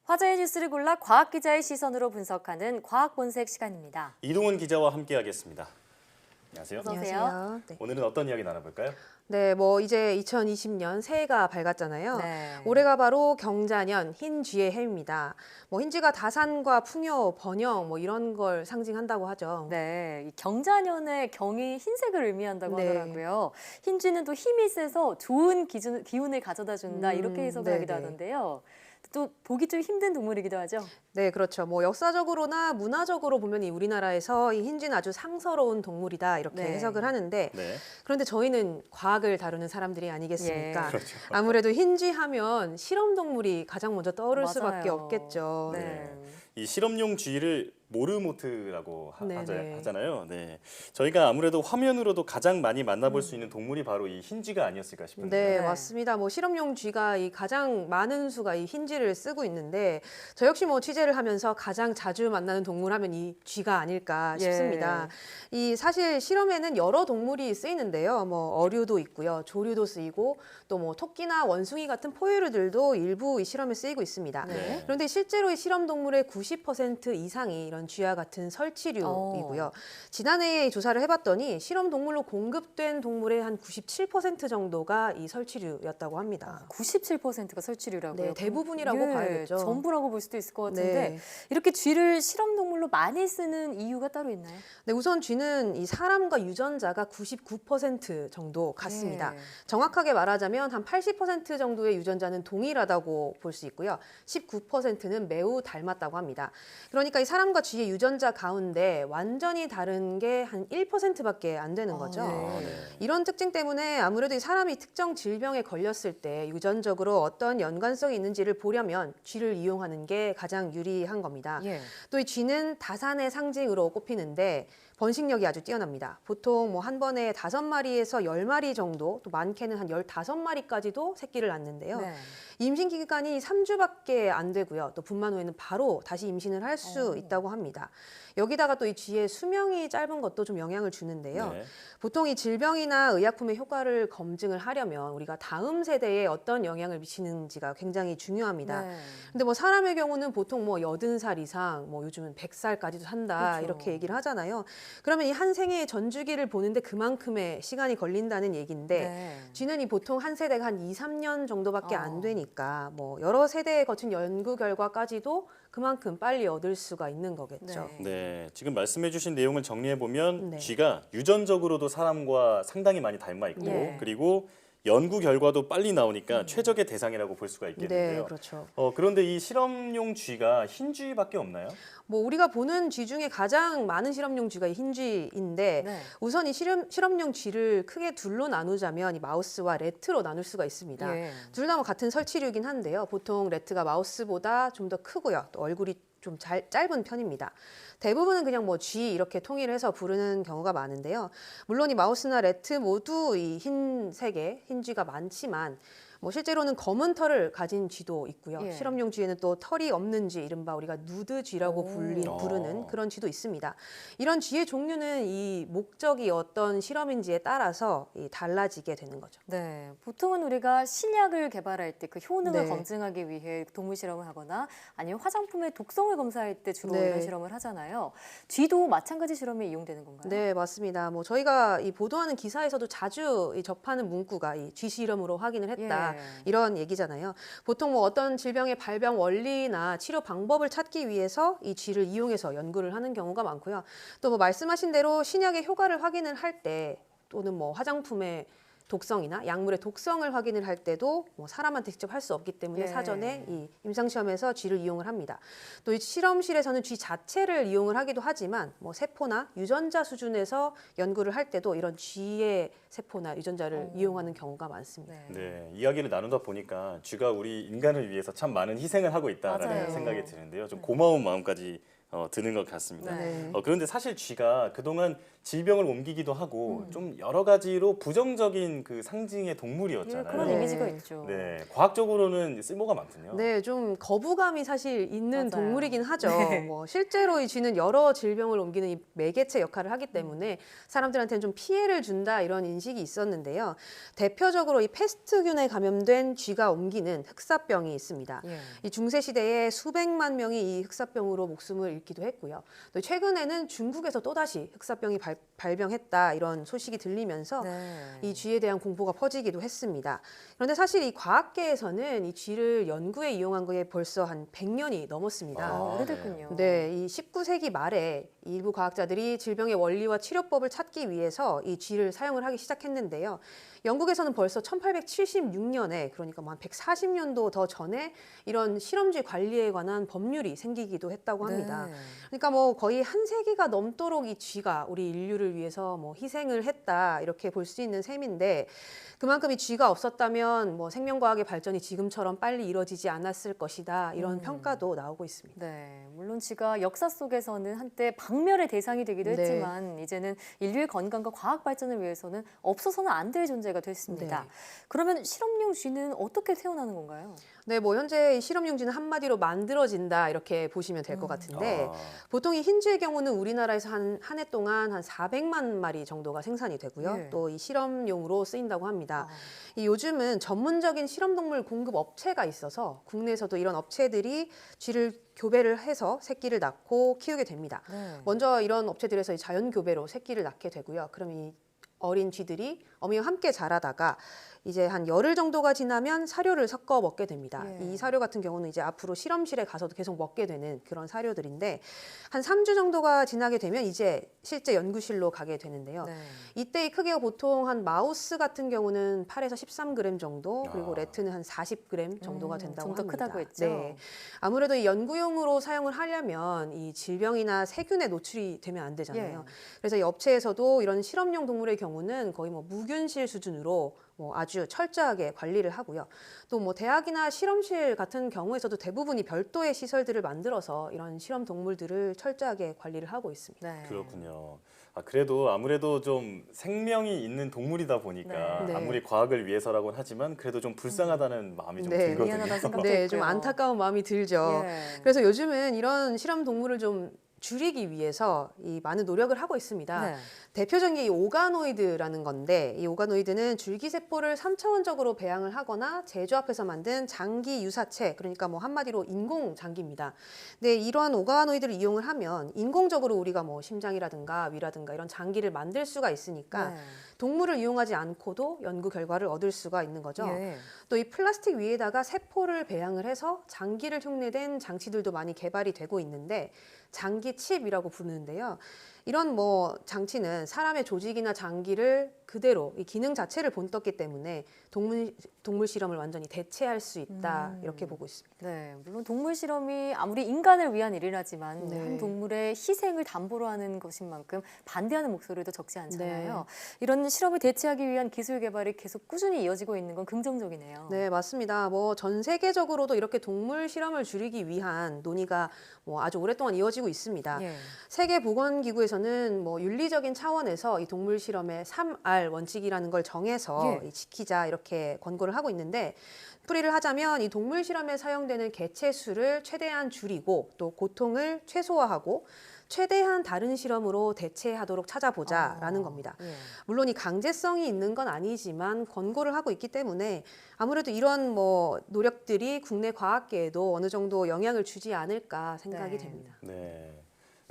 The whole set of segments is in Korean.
화제의 뉴스를 골라 과학 기자의 시선으로 분석하는 과학 본색 시간입니다. 이동훈 기자와 함께하겠습니다. 안녕하세요. 어서 오세요. 안녕하세요. 네. 오늘은 어떤 이야기 나눠볼까요? 네, 이제 2020년 새해가 밝았잖아요. 네. 올해가 바로 경자년 흰쥐의 해입니다. 흰쥐가 다산과 풍요, 번영 이런 걸 상징한다고 하죠. 네, 이 경자년의 경이 흰색을 의미한다고 네. 하더라고요. 흰쥐는 또 힘이 세서 좋은 기운을 가져다 준다 이렇게 해석을 하기도 네네. 하던데요. 또 보기 좀 힘든 동물이기도 하죠. 네, 그렇죠. 역사적으로나 문화적으로 보면 이 우리나라에서 이 흰쥐는 아주 상서로운 동물이다 이렇게 네. 해석을 하는데 네. 그런데 저희는 과학을 다루는 사람들이 아니겠습니까? 예. 그렇죠. 아무래도 흰쥐 하면 실험 동물이 가장 먼저 떠오를 수밖에 맞아요. 없겠죠. 네. 이 실험용 쥐를 모르모트라고 네네. 하잖아요. 네. 저희가 아무래도 화면으로도 가장 많이 만나볼 수 있는 동물이 바로 이 흰쥐가 아니었을까 싶은데요. 네, 네. 맞습니다. 실험용 쥐가 이 가장 많은 수가 이 흰쥐를 쓰고 있는데 저 역시 취재를 하면서 가장 자주 만나는 동물 하면 이 쥐가 아닐까 예. 싶습니다. 이 사실 실험에는 여러 동물이 쓰이는데요. 어류도 있고요. 조류도 쓰이고 또 토끼나 원숭이 같은 포유류들도 일부 이 실험에 쓰이고 있습니다. 네. 그런데 실제로 이 실험 동물의 90% 이상이 이런 쥐와 같은 설치류이고요. 지난해에 이 조사를 해봤더니 실험 동물로 공급된 동물의 한 97% 정도가 이 설치류였다고 합니다. 97%가 설치류라고요. 네, 대부분이라고 예, 봐야겠죠. 전부라고 볼 수도 있을 것 같은데 네. 이렇게 쥐를 실험 동물로 많이 쓰는 이유가 따로 있나요? 네, 우선 쥐는 이 사람과 유전자가 99% 정도 같습니다. 예. 정확하게 말하자면 한 80% 정도의 유전자는 동일하다고 볼 수 있고요. 19%는 매우 닮았다고 합니다. 그러니까 이 사람과 쥐의 유전자 가운데 완전히 다른 게 한 1%밖에 안 되는 거죠. 네. 네. 이런 특징 때문에 아무래도 이 사람이 특정 질병에 걸렸을 때 유전적으로 어떤 연관성이 있는지를 보려면 쥐를 이용하는 게 가장 유리한 겁니다. 예. 또 이 쥐는 다산의 상징으로 꼽히는데 번식력이 아주 뛰어납니다. 보통 한 번에 5마리에서 10마리 정도, 또 많게는 한 15마리까지도 새끼를 낳는데요. 네. 임신 기간이 3주밖에 안 되고요. 또 분만 후에는 바로 다시 임신을 할 수 있다고 합니다. 여기다가 또 이 쥐의 수명이 짧은 것도 좀 영향을 주는데요. 네. 보통 이 질병이나 의약품의 효과를 검증을 하려면 우리가 다음 세대에 어떤 영향을 미치는지가 굉장히 중요합니다. 네. 근데 사람의 경우는 보통 80살 이상, 요즘은 100살까지도 산다 그렇죠. 이렇게 얘기를 하잖아요. 그러면 이 한 생애의 전주기를 보는데 그만큼의 시간이 걸린다는 얘기인데 네. 쥐는 이 보통 한 세대가 한 2, 3년 정도밖에 안 어. 되니까 여러 세대에 거친 연구 결과까지도 그만큼 빨리 얻을 수가 있는 거겠죠. 네. 네. 지금 말씀해주신 내용을 정리해 보면 네. 쥐가 유전적으로도 사람과 상당히 많이 닮아 있고 예. 그리고 연구 결과도 빨리 나오니까 최적의 대상이라고 볼 수가 네, 있겠는데요. 그렇죠. 그런데 이 실험용 쥐가 흰 쥐밖에 없나요? 우리가 보는 쥐 중에 가장 많은 실험용 쥐가 이 흰쥐인데 네. 우선 이 실험용 쥐를 크게 둘로 나누자면 이 마우스와 레트로 나눌 수가 있습니다. 예. 둘 다 같은 설치류이긴 한데요. 보통 레트가 마우스보다 좀 더 크고요. 또 얼굴이 좀 짧은 편입니다. 대부분은 그냥 쥐 이렇게 통일해서 부르는 경우가 많은데요. 물론 이 마우스나 레트 모두 이 흰색의 흰쥐가 많지만 실제로는 검은 털을 가진 쥐도 있고요. 예. 실험용 쥐에는 또 털이 없는 쥐, 이른바 우리가 누드 쥐라고 오. 부르는 그런 쥐도 있습니다. 이런 쥐의 종류는 이 목적이 어떤 실험인지에 따라서 달라지게 되는 거죠. 네, 보통은 우리가 신약을 개발할 때 그 효능을 네. 검증하기 위해 동물 실험을 하거나 아니면 화장품의 독성을 검사할 때 주로 네. 이런 실험을 하잖아요. 쥐도 마찬가지 실험에 이용되는 건가요? 네, 맞습니다. 저희가 이 보도하는 기사에서도 자주 접하는 문구가 이 쥐 실험으로 확인을 했다. 예. 이런 얘기잖아요. 보통 어떤 질병의 발병 원리나 치료 방법을 찾기 위해서 이 쥐를 이용해서 연구를 하는 경우가 많고요. 또 말씀하신 대로 신약의 효과를 확인을 할 때 또는 화장품의 독성이나 약물의 독성을 확인을 할 때도 사람한테 직접 할 수 없기 때문에 예. 사전에 이 임상시험에서 쥐를 이용을 합니다. 또 이 실험실에서는 쥐 자체를 이용을 하기도 하지만 세포나 유전자 수준에서 연구를 할 때도 이런 쥐의 세포나 유전자를 이용하는 경우가 많습니다. 네. 네, 이야기를 나누다 보니까 쥐가 우리 인간을 위해서 참 많은 희생을 하고 있다라는 맞아요. 생각이 드는데요. 좀 고마운 마음까지 드는 것 같습니다. 네. 그런데 사실 쥐가 그동안 질병을 옮기기도 하고 좀 여러 가지로 부정적인 그 상징의 예, 동물이었잖아요. 그런 네. 이미지가 있죠. 네, 과학적으로는 쓸모가 많군요. 네, 좀 거부감이 사실 있는 맞아요. 동물이긴 하죠. 네. 뭐 실제로 이 쥐는 여러 질병을 옮기는 이 매개체 역할을 하기 때문에 사람들한테는 좀 피해를 준다 이런 인식이 있었는데요. 대표적으로 이 패스트균에 감염된 쥐가 옮기는 흑사병이 있습니다. 예. 이 중세 시대에 수백만 명이 이 흑사병으로 목숨을 잃기도 했고요. 또 최근에는 중국에서 또다시 흑사병이 발병했다 이런 소식이 들리면서 네. 이 쥐에 대한 공포가 퍼지기도 했습니다. 그런데 사실 이 과학계에서는 이 쥐를 연구에 이용한 게 벌써 한 100년이 넘었습니다. 아, 아, 오래됐군요. 네, 이 19세기 말에 일부 과학자들이 질병의 원리와 치료법을 찾기 위해서 이 쥐를 사용을 하기 시작했는데요. 영국에서는 벌써 1876년에 그러니까 뭐 한 140년도 더 전에 이런 실험쥐 관리에 관한 법률이 생기기도 했다고 합니다. 네. 그러니까 뭐 거의 한 세기가 넘도록 이 쥐가 우리 인류를 위해서 뭐 희생을 했다 이렇게 볼 수 있는 셈인데 그만큼 이 쥐가 없었다면 뭐 생명과학의 발전이 지금처럼 빨리 이뤄지지 않았을 것이다 이런 평가도 나오고 있습니다. 네, 물론 쥐가 역사 속에서는 한때 박멸의 대상이 되기도 네. 했지만 이제는 인류의 건강과 과학 발전을 위해서는 없어서는 안 될 존재가 됐습니다. 네. 그러면 실험용 쥐는 어떻게 태어나는 건가요? 네, 뭐 현재 이 실험용쥐는 한마디로 만들어진다 이렇게 보시면 될 것 같은데 아, 보통 이 흰쥐의 경우는 우리나라에서 한 해 동안 한 400만 마리 정도가 생산이 되고요. 예. 또 이 실험용으로 쓰인다고 합니다. 아. 이 요즘은 전문적인 실험동물 공급 업체가 있어서 국내에서도 이런 업체들이 쥐를 교배를 해서 새끼를 낳고 키우게 됩니다. 네. 먼저 이런 업체들에서 이 자연 교배로 새끼를 낳게 되고요. 그럼 이 어린 쥐들이 어미와 함께 자라다가 이제 한 열흘 정도가 지나면 사료를 섞어 먹게 됩니다. 예. 이 사료 같은 경우는 이제 앞으로 실험실에 가서도 계속 먹게 되는 그런 사료들인데 한 3주 정도가 지나게 되면 이제 실제 연구실로 가게 되는데요. 네. 이때 의 크기가 보통 한 마우스 같은 경우는 8에서 13g 정도 그리고 아. 레트는 한 40g 정도가 된다고 좀 더 합니다. 크다고 했죠. 네. 아무래도 이 연구용으로 사용을 하려면 이 질병이나 세균에 노출이 되면 안 되잖아요. 예. 그래서 이 업체에서도 이런 실험용 동물의 경우는 거의 뭐 무균실 수준으로 뭐 아주 철저하게 관리를 하고요. 또 뭐 대학이나 실험실 같은 경우에서도 대부분이 별도의 시설들을 만들어서 이런 실험 동물들을 철저하게 관리를 하고 있습니다. 네. 그렇군요. 그래도 아무래도 좀 생명이 있는 동물이다 보니까 네. 아무리 과학을 위해서라고는 하지만 그래도 좀 불쌍하다는 마음이 좀 네. 들거든요. 미안하다 생각- 네, 좀 있고요. 안타까운 마음이 들죠. 예. 그래서 요즘은 이런 실험 동물을 좀 줄이기 위해서 이 많은 노력을 하고 있습니다. 네. 대표적인 게 이 오가노이드라는 건데 이 오가노이드는 줄기세포를 3차원적으로 배양을 하거나 제조합해서 만든 장기 유사체 그러니까 뭐 한마디로 인공 장기입니다. 근데 이러한 오가노이드를 이용을 하면 인공적으로 우리가 뭐 심장이라든가 위라든가 이런 장기를 만들 수가 있으니까 네. 동물을 이용하지 않고도 연구 결과를 얻을 수가 있는 거죠. 예. 또 이 플라스틱 위에다가 세포를 배양을 해서 장기를 흉내낸 장치들도 많이 개발이 되고 있는데 장기 칩이라고 부르는데요. 이런 뭐 장치는 사람의 조직이나 장기를 그대로 이 기능 자체를 본떴기 때문에 동물 실험을 완전히 대체할 수 있다 이렇게 보고 있습니다. 네, 물론 동물 실험이 아무리 인간을 위한 일이라지만 네. 한 동물의 희생을 담보로 하는 것인 만큼 반대하는 목소리도 적지 않잖아요. 네. 이런 실험을 대체하기 위한 기술 개발이 계속 꾸준히 이어지고 있는 건 긍정적이네요. 네, 맞습니다. 뭐 전 세계적으로도 이렇게 동물 실험을 줄이기 위한 논의가 뭐 아주 오랫동안 이어지고 있습니다. 예. 세계보건기구에서는 뭐 윤리적인 차원에서 이 동물 실험의 3R 원칙이라는 걸 정해서 예. 이 지키자 이렇게 권고를 하고 있는데 풀이를 하자면 이 동물 실험에 사용되는 개체 수를 최대한 줄이고 또 고통을 최소화하고 최대한 다른 실험으로 대체하도록 찾아보자라는 겁니다. 예. 물론 이 강제성이 있는 건 아니지만 권고를 하고 있기 때문에 아무래도 이런 뭐 노력들이 국내 과학계에도 어느 정도 영향을 주지 않을까 생각이 네. 됩니다. 네.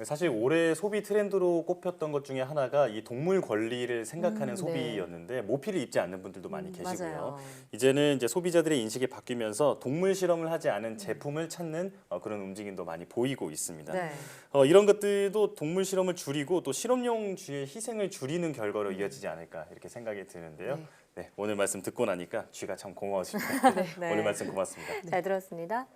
사실 올해 소비 트렌드로 꼽혔던 것 중에 하나가 이 동물 권리를 생각하는 네. 소비였는데 모피를 입지 않는 분들도 많이 계시고요. 맞아요. 이제는 이제 소비자들의 인식이 바뀌면서 동물 실험을 하지 않은 제품을 찾는 그런 움직임도 많이 보이고 있습니다. 네. 이런 것들도 동물 실험을 줄이고 또 실험용 쥐의 희생을 줄이는 결과로 이어지지 않을까 이렇게 생각이 드는데요. 네. 네, 오늘 말씀 듣고 나니까 쥐가 참 고마워집니다. 네. 오늘 말씀 고맙습니다. 잘 들었습니다.